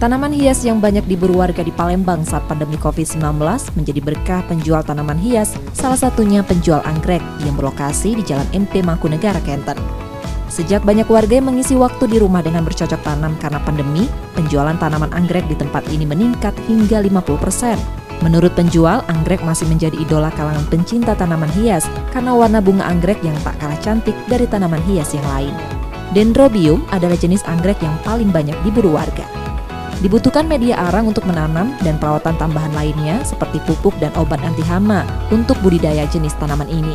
Tanaman hias yang banyak diburu warga di Palembang saat pandemi COVID-19 menjadi berkah penjual tanaman hias, salah satunya penjual anggrek yang berlokasi di Jalan MP Mangkunegara, Kenten. Sejak banyak warga yang mengisi waktu di rumah dengan bercocok tanam karena pandemi, penjualan tanaman anggrek di tempat ini meningkat hingga 50%. Menurut penjual, anggrek masih menjadi idola kalangan pencinta tanaman hias karena warna bunga anggrek yang tak kalah cantik dari tanaman hias yang lain. Dendrobium adalah jenis anggrek yang paling banyak diburu warga. Dibutuhkan media arang untuk menanam dan perawatan tambahan lainnya seperti pupuk dan obat anti hama untuk budidaya jenis tanaman ini.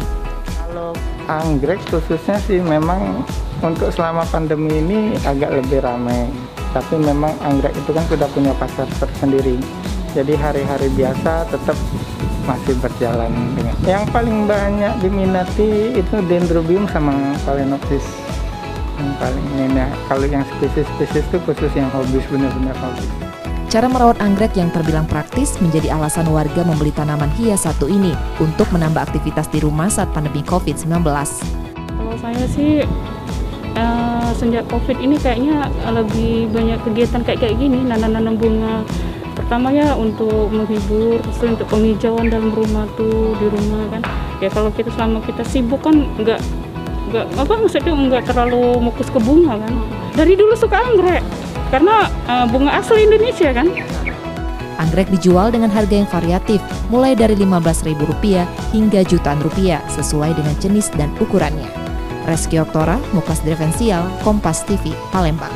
Kalau anggrek khususnya sih memang untuk selama pandemi ini agak lebih ramai. Tapi memang anggrek itu kan sudah punya pasar tersendiri. Jadi hari-hari biasa tetap masih berjalan dengan. Yang paling banyak diminati itu Dendrobium sama Phalaenopsis. Yang paling ini, kalau yang spesies-spesies itu khusus yang hobis, benar-benar hobis. Cara merawat anggrek yang terbilang praktis menjadi alasan warga membeli tanaman hias satu ini untuk menambah aktivitas di rumah saat pandemi COVID-19. Kalau saya sih sejak COVID ini kayaknya lebih banyak kegiatan kayak gini, nanam-nanam bunga. Pertamanya untuk menghibur, untuk penghijauan dalam rumah tuh di rumah kan. Ya kalau kita selama kita sibuk kan nggak terlalu fokus ke bunga kan. Dari dulu suka anggrek karena bunga asli Indonesia kan. Anggrek dijual dengan harga yang variatif, mulai dari Rp15.000 hingga jutaan rupiah sesuai dengan jenis dan ukurannya. Reski Oktora, Mukas Drevensial, Kompas TV, Palembang.